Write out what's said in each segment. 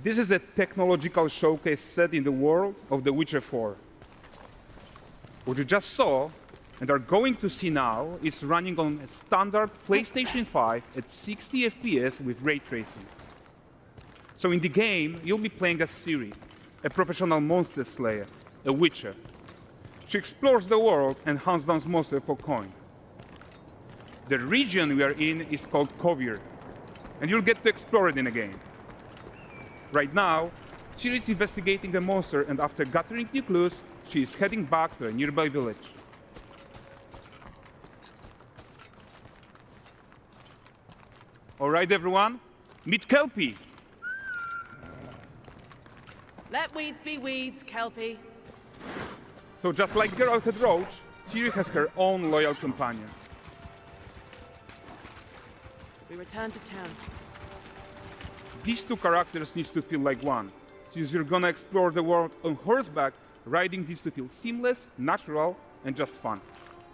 This is a technological showcase set in the world of The Witcher 4. What you just saw and are going to see now is running on a standard PlayStation 5 at 60 FPS with ray tracing. So in the game, you'll be playing as Ciri, a professional monster slayer, a witcher. She explores the world and hunts down monsters for coin. The region we are in is called Kovir, and you'll get to explore it in the game. Right now, Ciri is investigating a monster, and after gathering new clues, she is heading back to a nearby village. All right, everyone, meet Kelpie. Let weeds be weeds, Kelpie. So just like Geralt had Roach, Ciri has her own loyal companion. We return to town. These two characters need to feel like one. Since you're gonna explore the world on horseback, riding needs to feel seamless, natural, and just fun.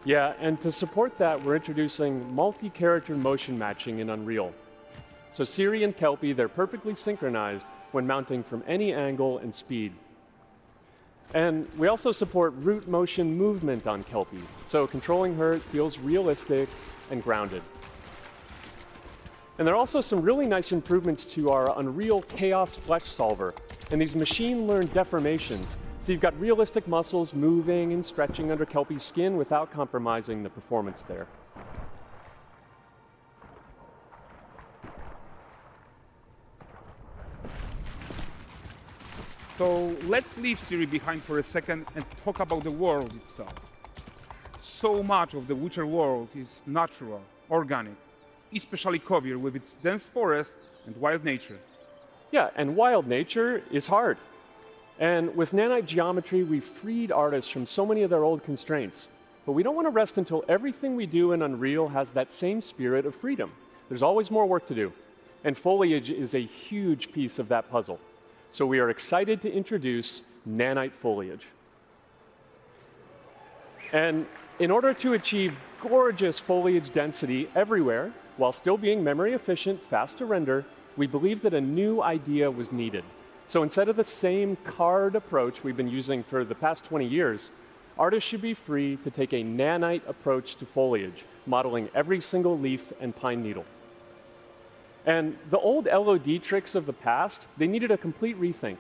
Yeah, and to support that, we're introducing multi-character motion matching in Unreal. So Ciri and Kelpie, they're perfectly synchronized when mounting from any angle and speed. And we also support root motion movement on Kelpie, so controlling her feels realistic and grounded. And there are also some really nice improvements to our Unreal Chaos Flesh Solver and these machine-learned deformations. So you've got realistic muscles moving and stretching under Kelpie's skin without compromising the performance there. So let's leave Ciri behind for a second and talk about the world itself. So much of the Witcher world is natural, organic, especially Kovir with its dense forest and wild nature. Yeah, and wild nature is hard. And with nanite geometry, we've freed artists from so many of their old constraints. But we don't want to rest until everything we do in Unreal has that same spirit of freedom. There's always more work to do. And foliage is a huge piece of that puzzle. So we are excited to introduce nanite foliage. And in order to achieve gorgeous foliage density everywhere, while still being memory efficient, fast to render, we believe that a new idea was needed. So instead of the same card approach we've been using for the past 20 years, artists should be free to take a nanite approach to foliage, modeling every single leaf and pine needle. And the old LOD tricks of the past, they needed a complete rethink.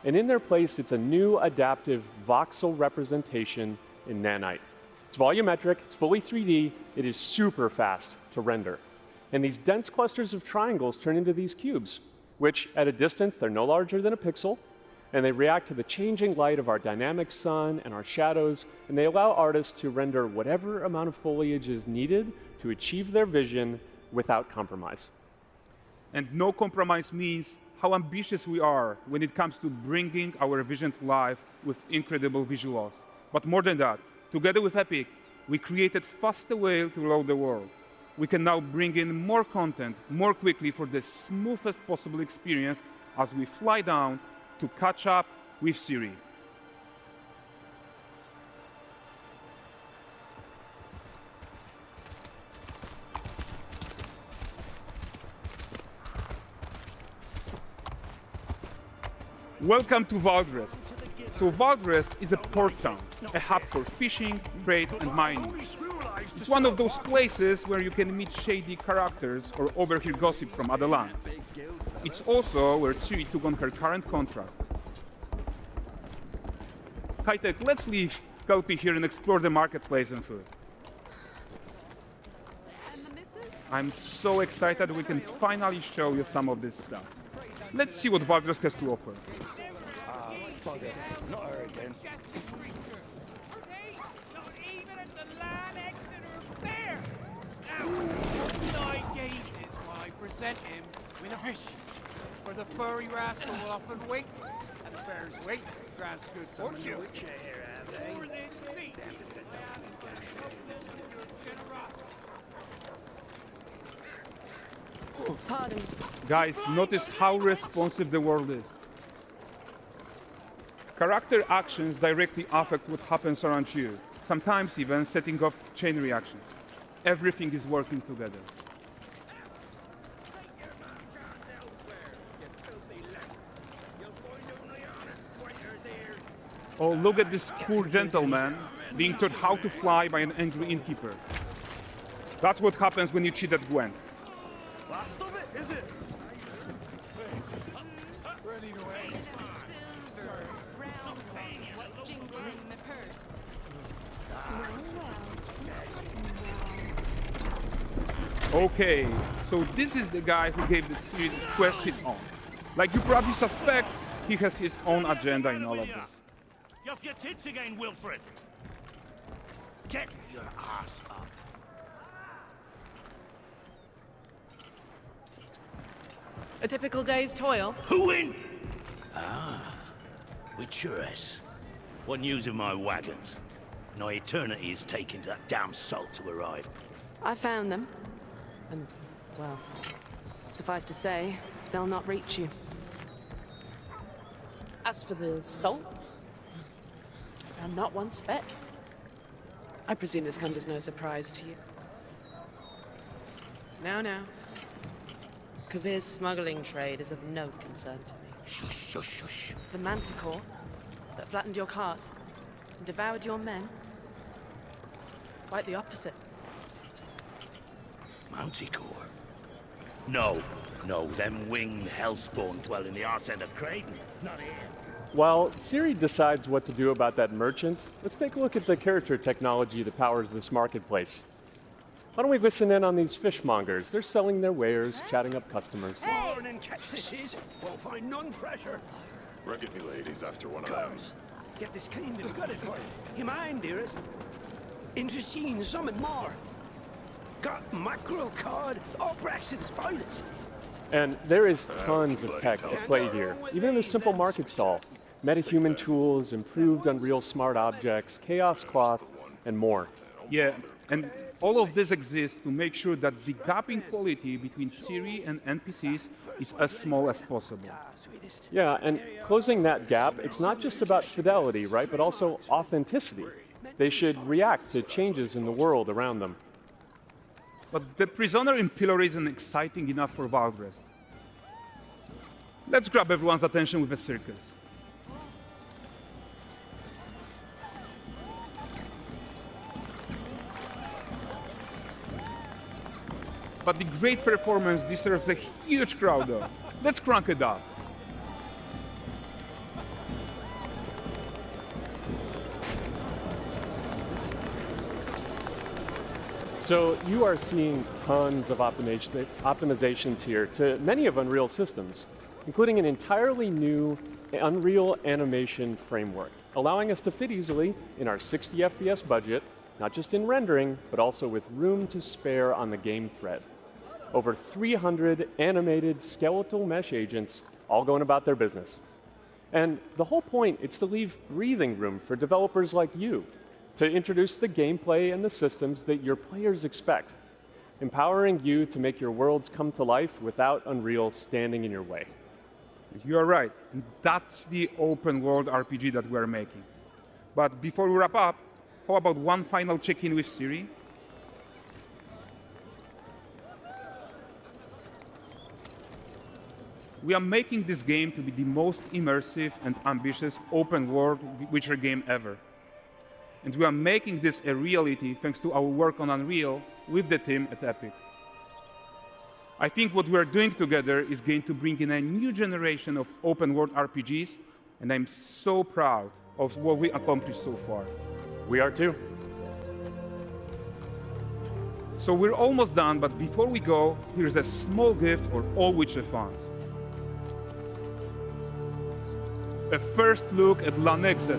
And in their place, it's a new adaptive voxel representation in nanite. It's volumetric, it's fully 3D, it is super fast to render. And these dense clusters of triangles turn into these cubes, which at a distance, they're no larger than a pixel, and they react to the changing light of our dynamic sun and our shadows, and they allow artists to render whatever amount of foliage is needed to achieve their vision without compromise. And no compromise means how ambitious we are when it comes to bringing our vision to life with incredible visuals. But more than that, together with Epic, we created faster way to load the world. We can now bring in more content more quickly for the smoothest possible experience as we fly down to catch up with Ciri. Welcome to Valdrest. So Valdrest is a port town, a hub for fishing, trade, and mining. It's one of those places where you can meet shady characters or overhear gossip from other lands. It's also where Ciri took on her current contract. High-tech, let's leave Kelpie here and explore the marketplace and food. I'm so excited we can finally show you some of this stuff. Let's see what Valdrest has to offer. Not her again. Not even at the Lamb Exeter Fair! Now, 9 gazes while I present him with a fish. For the furry rascal will often wait, and the fair's weight grants good fortune. For this feat, I ask your generosity. Pardon. Guys, notice how responsive the world is. Character actions directly affect what happens around you, sometimes even setting off chain reactions. Everything is working together. Oh, look at this poor gentleman being taught how to fly by an angry innkeeper. That's what happens when you cheat at Gwent. Last of it, is it? Okay, so this is the guy who gave the quest his own. Like you probably suspect, he has his own agenda in all of this. You're off your tits again, Wilfred. Get your ass up. A typical day's toil. Who in? With Churres. What news of my wagons? No eternity is taking that damn salt to arrive. I found them. And, well, suffice to say, they'll not reach you. As for the salt, I found not one speck. I presume this comes as no surprise to you. Now. Kavir's smuggling trade is of no concern to me. Shush, shush, shush. The manticore that flattened your cart and devoured your men, quite the opposite. Manticore? No, them winged hellspawn dwell in the arse end of Creighton, not here. While Siri decides what to do about that merchant, let's take a look at the character technology that powers this marketplace. Why don't we listen in on these fishmongers? They're selling their wares, chatting up customers. Morning catch this is. Won't find none fresher. Rugged me ladies after one of them. Get this cleaned and gutted for you. You mind, dearest? Interesting, something more. Got mackerel cod, all Brexit's finest. And there is tons of tech at play here, even in this simple market stall. Metahuman tools, improved Unreal smart objects, chaos cloth, and more. Yeah, and all of this exists to make sure that the gap in quality between Siri and NPCs is as small as possible. Yeah, and closing that gap, it's not just about fidelity, right, but also authenticity. They should react to changes in the world around them. But the prisoner in pillory isn't exciting enough for Valdrest. Let's grab everyone's attention with a circus. But the great performance deserves a huge crowd though. Let's crank it up. So you are seeing tons of optimizations here to many of Unreal's systems, including an entirely new Unreal animation framework, allowing us to fit easily in our 60 FPS budget, not just in rendering, but also with room to spare on the game thread. Over 300 animated skeletal mesh agents all going about their business. And the whole point is to leave breathing room for developers like you to introduce the gameplay and the systems that your players expect, empowering you to make your worlds come to life without Unreal standing in your way. You are right, and that's the open world RPG that we're making. But before we wrap up, how about one final check-in with Siri? We are making this game to be the most immersive and ambitious open world Witcher game ever. And we are making this a reality thanks to our work on Unreal with the team at Epic. I think what we are doing together is going to bring in a new generation of open world RPGs, and I'm so proud of what we accomplished so far. We are too. So we're almost done, but before we go, here's a small gift for all Witcher fans. A first look at Lanexeter.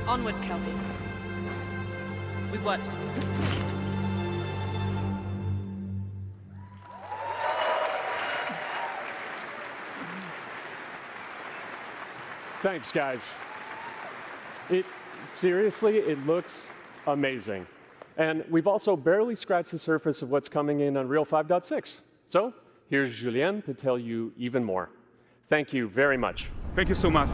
Onward, Kelpie. We've worked. Thanks, guys. Seriously, it looks amazing. And we've also barely scratched the surface of what's coming in Unreal 5.6. So here's Julien to tell you even more. Thank you very much. Thank you so much.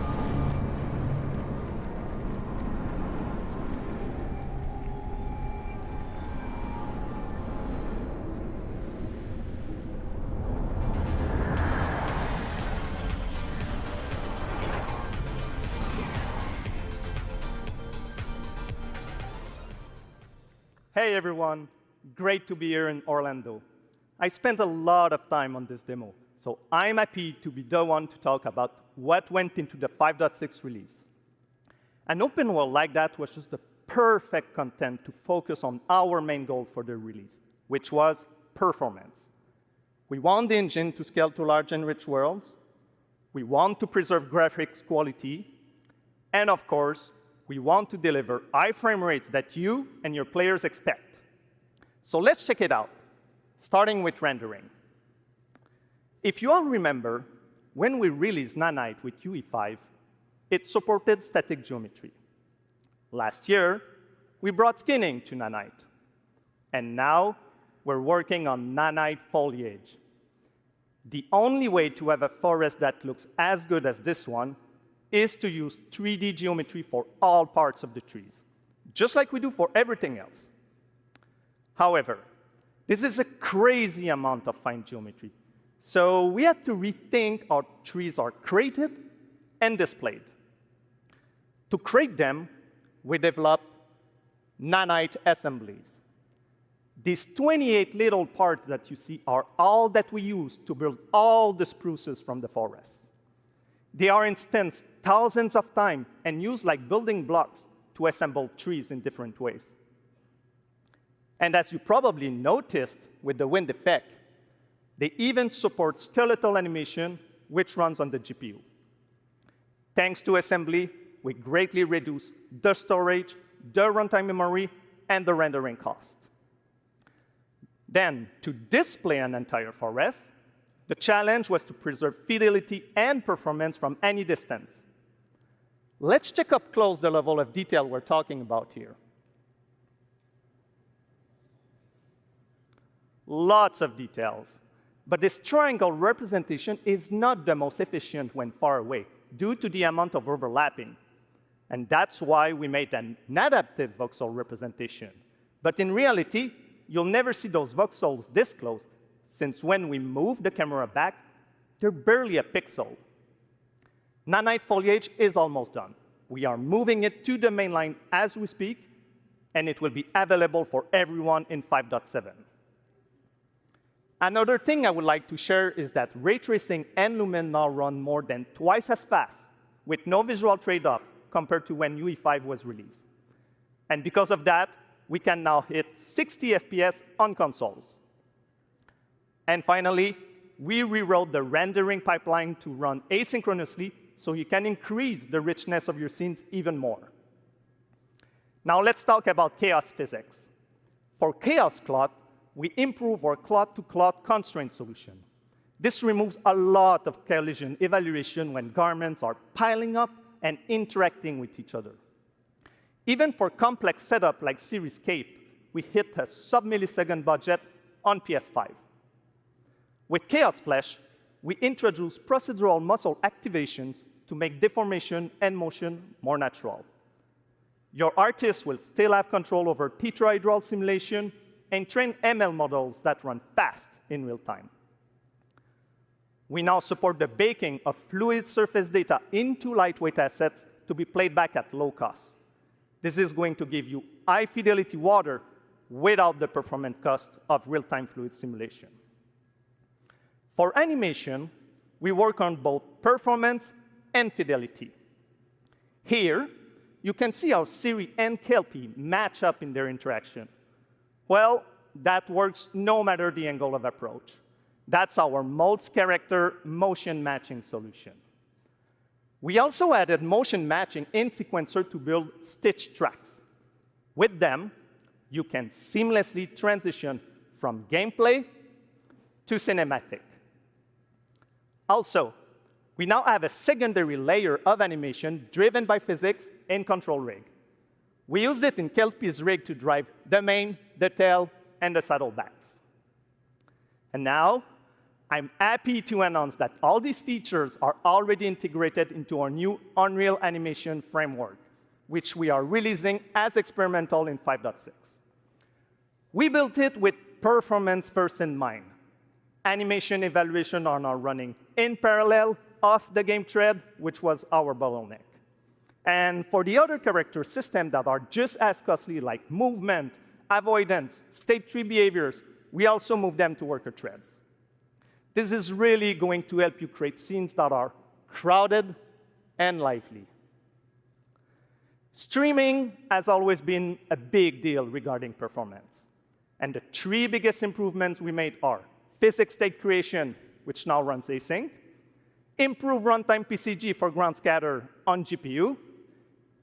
Hey everyone, great to be here in Orlando. I spent a lot of time on this demo, so I'm happy to be the one to talk about what went into the 5.6 release. An open world like that was just the perfect content to focus on our main goal for the release, which was performance. We want the engine to scale to large and rich worlds. We want to preserve graphics quality. And of course, we want to deliver high frame rates that you and your players expect. So let's check it out, starting with rendering. If you all remember, when we released Nanite with UE5, it supported static geometry. Last year, we brought skinning to Nanite. And now, we're working on Nanite foliage. The only way to have a forest that looks as good as this one is to use 3D geometry for all parts of the trees, just like we do for everything else. However, this is a crazy amount of fine geometry, so we had to rethink how trees are created and displayed. To create them, we developed Nanite assemblies. These 28 little parts that you see are all that we use to build all the spruces from the forest. They are instanced thousands of times and used like building blocks to assemble trees in different ways. And as you probably noticed with the wind effect, they even support skeletal animation, which runs on the GPU. Thanks to assembly, we greatly reduce the storage, the runtime memory, and the rendering cost. Then, to display an entire forest, the challenge was to preserve fidelity and performance from any distance. Let's check up close the level of detail we're talking about here. Lots of details. But this triangle representation is not the most efficient when far away, due to the amount of overlapping. And that's why we made an adaptive voxel representation. But in reality, you'll never see those voxels this close, since when we move the camera back, they're barely a pixel. Nanite foliage is almost done. We are moving it to the main line as we speak, and it will be available for everyone in 5.7. Another thing I would like to share is that ray tracing and lumen now run more than twice as fast, with no visual trade-off compared to when UE5 was released. And because of that, we can now hit 60 FPS on consoles. And finally, we rewrote the rendering pipeline to run asynchronously so you can increase the richness of your scenes even more. Now let's talk about chaos physics. For chaos cloth, we improve our cloth-to-cloth constraint solution. This removes a lot of collision evaluation when garments are piling up and interacting with each other. Even for complex setup like Series Cape, we hit a sub-millisecond budget on PS5. With Chaos Flesh, we introduce procedural muscle activations to make deformation and motion more natural. Your artist will still have control over tetrahedral simulation and train ML models that run fast in real time. We now support the baking of fluid surface data into lightweight assets to be played back at low cost. This is going to give you high-fidelity water without the performance cost of real-time fluid simulation. For animation, we work on both performance and fidelity. Here, you can see how Siri and Kelpie match up in their interaction. Well, that works no matter the angle of approach. That's our Modes character motion matching solution. We also added motion matching in Sequencer to build stitch tracks. With them, you can seamlessly transition from gameplay to cinematic. Also, we now have a secondary layer of animation driven by physics in Control Rig. We used it in Kelpie's rig to drive the mane, the tail, and the saddlebacks. And now, I'm happy to announce that all these features are already integrated into our new Unreal Animation framework, which we are releasing as experimental in 5.6. We built it with performance first in mind. Animation evaluation are now running in parallel off the game thread, which was our bottleneck. And for the other character systems that are just as costly, like movement, avoidance, state tree behaviors, we also move them to worker threads. This is really going to help you create scenes that are crowded and lively. Streaming has always been a big deal regarding performance. And the 3 biggest improvements we made are physics state creation, which now runs async, improve runtime PCG for ground scatter on GPU,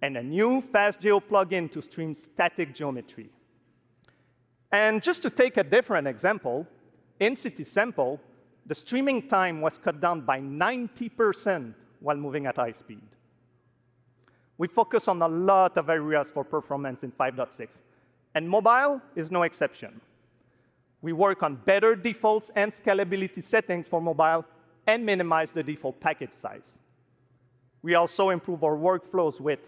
and a new FastGeo plugin to stream static geometry. And just to take a different example, in City Sample, the streaming time was cut down by 90% while moving at high speed. We focus on a lot of areas for performance in 5.6, and mobile is no exception. We work on better defaults and scalability settings for mobile and minimize the default package size. We also improve our workflows with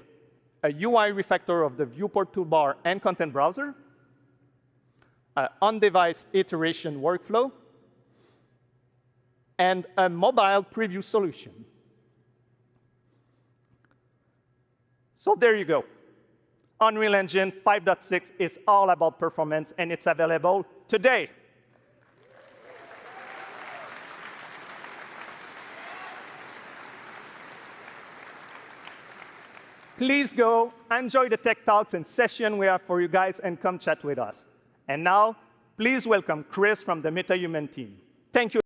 a UI refactor of the viewport toolbar and content browser, an on-device iteration workflow, and a mobile preview solution. So there you go. Unreal Engine 5.6 is all about performance, and it's available today. Please go enjoy the tech talks and session we have for you guys and come chat with us. And now, please welcome Chris from the MetaHuman team. Thank you.